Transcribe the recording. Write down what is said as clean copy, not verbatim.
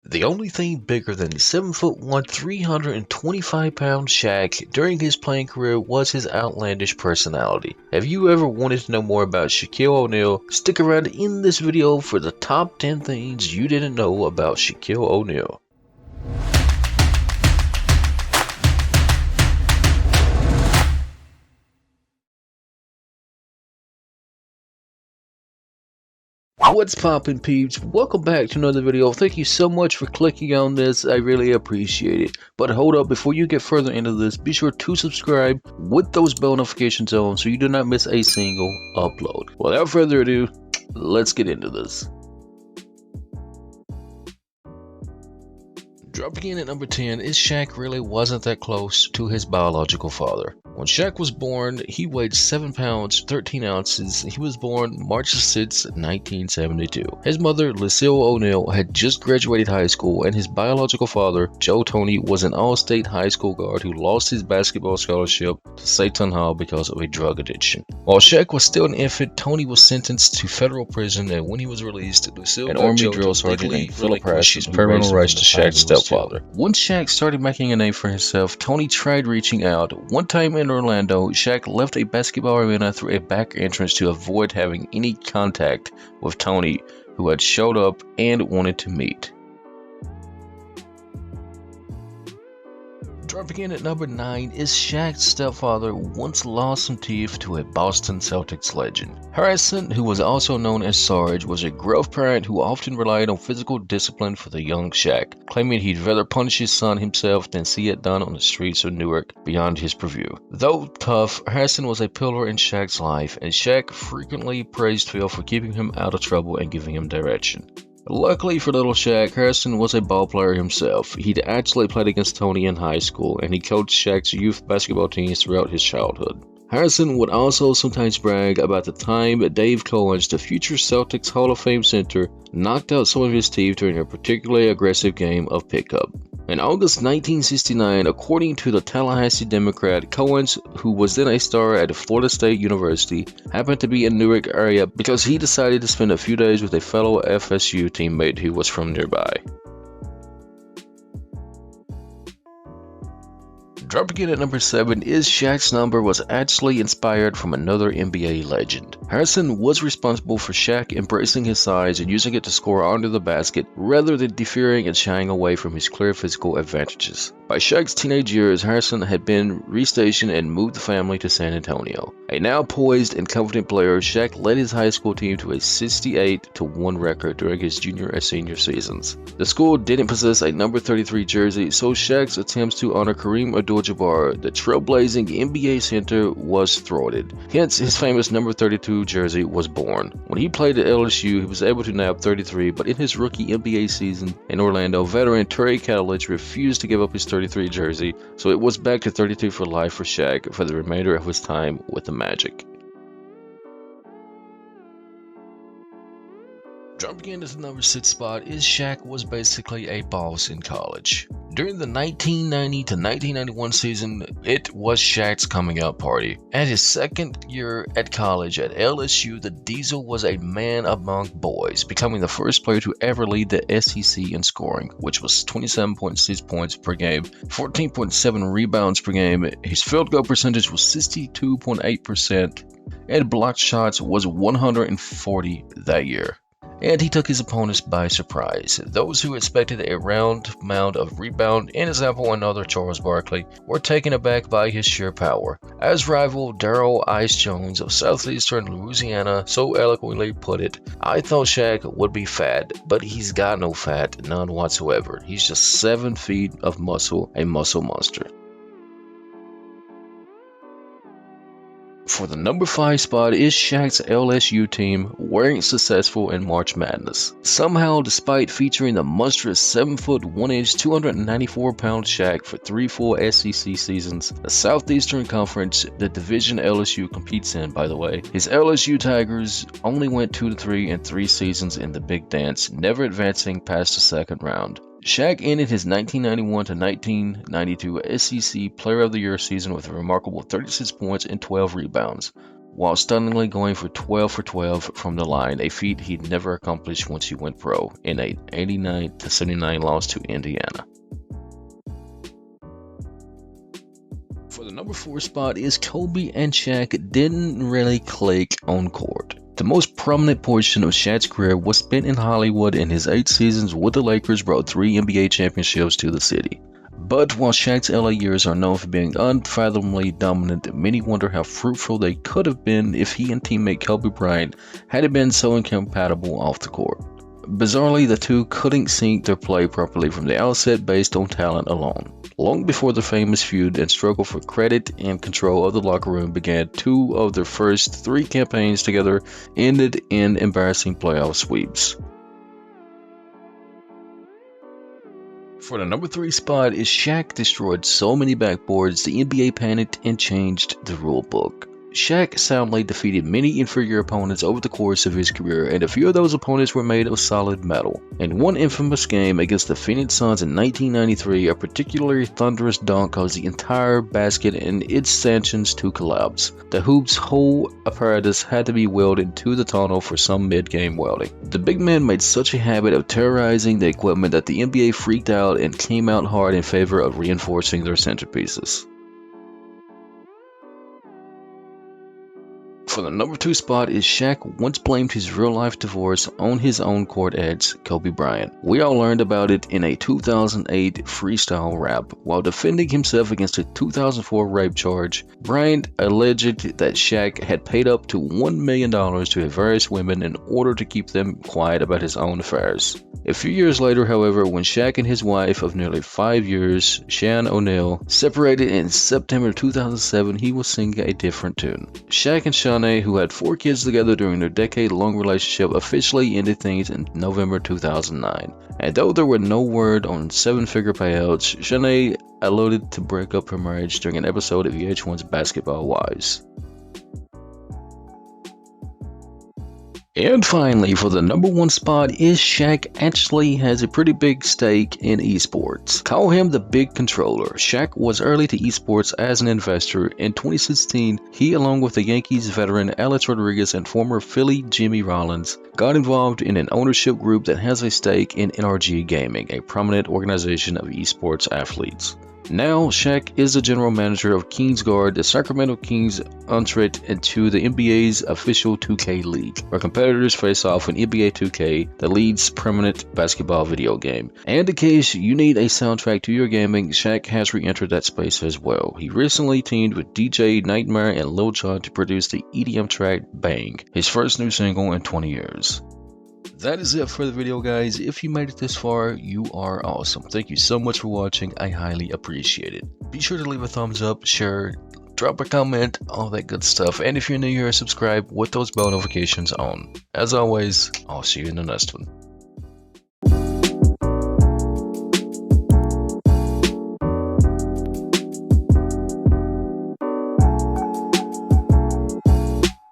The only thing bigger than 7'1", 325-pound Shaq during his playing career was his outlandish personality. Have you ever wanted to know more about Shaquille O'Neal? Stick around in this video for the top 10 things you didn't know about Shaquille O'Neal. What's poppin' peeps? Welcome back to another video. Thank you so much for clicking on this. I really appreciate it. But hold up, before you get further into this, be sure to subscribe with those bell notifications on so you do not miss a single upload. Without further ado, let's get into this. Dropping in at number 10 is Shaq really wasn't that close to his biological father. When Shaq was born, he weighed 7 pounds, 13 ounces. He was born March 6, 1972. His mother, Lucille O'Neal, had just graduated high school, and his biological father, Joe Tony, was an all-state high school guard who lost his basketball scholarship to Seton Hall because of a drug addiction. While Shaq was still an infant, Tony was sentenced to federal prison, and when he was released, Lucille an Army drill sergeant named Philip his parental rights to Shaq's stepfather. Once Shaq started making a name for himself, Tony tried reaching out. One time in Orlando, Shaq left a basketball arena through a back entrance to avoid having any contact with Tony, who had showed up and wanted to meet. Dropping in at number 9 is Shaq's stepfather once lost some teeth to a Boston Celtics legend. Harrison, who was also known as Sarge, was a gruff parent who often relied on physical discipline for the young Shaq, claiming he'd rather punish his son himself than see it done on the streets of Newark beyond his purview. Though tough, Harrison was a pillar in Shaq's life, and Shaq frequently praised Phil for keeping him out of trouble and giving him direction. Luckily for little Shaq, Harrison was a ball player himself. He'd actually played against Tony in high school, and he coached Shaq's youth basketball teams throughout his childhood. Harrison would also sometimes brag about the time Dave Cowens, the future Celtics Hall of Fame center, knocked out some of his teeth during a particularly aggressive game of pickup. In August 1969, according to the Tallahassee Democrat, Cowens, who was then a star at Florida State University, happened to be in Newark area because he decided to spend a few days with a fellow FSU teammate who was from nearby. Dropping in at number 7 is Shaq's number was actually inspired from another NBA legend. Harrison was responsible for Shaq embracing his size and using it to score under the basket rather than deferring and shying away from his clear physical advantages. By Shaq's teenage years, Harrison had been restationed and moved the family to San Antonio. A now poised and confident player, Shaq led his high school team to a 68-1 record during his junior and senior seasons. The school didn't possess a number 33 jersey, so Shaq's attempts to honor Kareem Abdul-Jabbar, the trailblazing NBA center, was thwarted. Hence, his famous number 32 jersey was born. When he played at LSU, he was able to nab 33, but in his rookie NBA season in Orlando, veteran Terry Catalich refused to give up his 33 jersey, so it was back to 32 for life for Shaq for the remainder of his time with the Magic. Jumping into the number 6 spot is Shaq was basically a boss in college. During the 1990 to 1991 season, it was Shaq's coming out party. At his second year at college at LSU, the Diesel was a man among boys, becoming the first player to ever lead the SEC in scoring, which was 27.6 points per game, 14.7 rebounds per game. His field goal percentage was 62.8%, and blocked shots was 140 that year. And he took his opponents by surprise. Those who expected a round amount of rebound, an example another Charles Barkley, were taken aback by his sheer power. As rival Darrell Ice Jones of southeastern Louisiana so eloquently put it, "I thought Shaq would be fat, but he's got no fat, none whatsoever. He's just 7 feet of muscle, a muscle monster." For the number 5 spot is Shaq's LSU team wearing successful in March Madness. Somehow, despite featuring the monstrous 7'1", 294-pound Shaq for 3 full SEC seasons, the Southeastern Conference, the division LSU competes in by the way, his LSU Tigers only went 2-3 in 3 seasons in the Big Dance, never advancing past the second round. Shaq ended his 1991 to 1992 SEC Player of the Year season with a remarkable 36 points and 12 rebounds. while stunningly going for 12 for 12 from the line, a feat he'd never accomplished once he went pro in a 89-79 loss to Indiana. For the number 4 spot is Kobe and Shaq didn't really click on court. The most prominent portion of Shaq's career was spent in Hollywood, and his 8 seasons with the Lakers brought 3 NBA championships to the city. But while Shaq's LA years are known for being unfathomably dominant, many wonder how fruitful they could have been if he and teammate Kobe Bryant hadn't been so incompatible off the court. Bizarrely, the two couldn't sync their play properly from the outset based on talent alone. Long before the famous feud and struggle for credit and control of the locker room began, 2 of their first 3 campaigns together ended in embarrassing playoff sweeps. For the number 3 spot is Shaq destroyed so many backboards the NBA panicked and changed the rule book. Shaq soundly defeated many inferior opponents over the course of his career, and a few of those opponents were made of solid metal. In one infamous game against the Phoenix Suns in 1993, a particularly thunderous dunk caused the entire basket and its stanchions to collapse. The hoop's whole apparatus had to be welded to the tunnel for some mid-game welding. The big man made such a habit of terrorizing the equipment that the NBA freaked out and came out hard in favor of reinforcing their centerpieces. For the number 2 spot is Shaq once blamed his real-life divorce on his own court ex, Kobe Bryant. We all learned about it in a 2008 freestyle rap. While defending himself against a 2004 rape charge, Bryant alleged that Shaq had paid up to $1 million to various women in order to keep them quiet about his own affairs. A few years later, however, when Shaq and his wife of nearly 5 years, Shaquille O'Neal, separated in September 2007, he was singing a different tune. Shaq and Shawnee, who had 4 kids together during their decade-long relationship, officially ended things in November 2009. And though there were no word on 7-figure payouts, Shawnee alluded to break up her marriage during an episode of VH1's Basketball Wives. And finally, for the number 1 spot is Shaq actually has a pretty big stake in esports. Call him the big controller. Shaq was early to esports as an investor. In 2016, he, along with the Yankees veteran Alex Rodriguez and former Philly Jimmy Rollins, got involved in an ownership group that has a stake in NRG Gaming, a prominent organization of esports athletes. Now, Shaq is the general manager of Kingsguard, the Sacramento Kings entrant into the NBA's official 2K league, where competitors face off in NBA 2K, the league's permanent basketball video game. And in case you need a soundtrack to your gaming, Shaq has re-entered that space as well. He recently teamed with DJ Nightmare and Lil Jon to produce the EDM track Bang, his first new single in 20 years. That is it for the video, guys. If you made it this far, you are awesome. Thank you so much for watching. I highly appreciate it. Be sure to leave a thumbs up, share, drop a comment, all that good stuff. And if you're new here, subscribe with those bell notifications on. As always, I'll see you in the next one.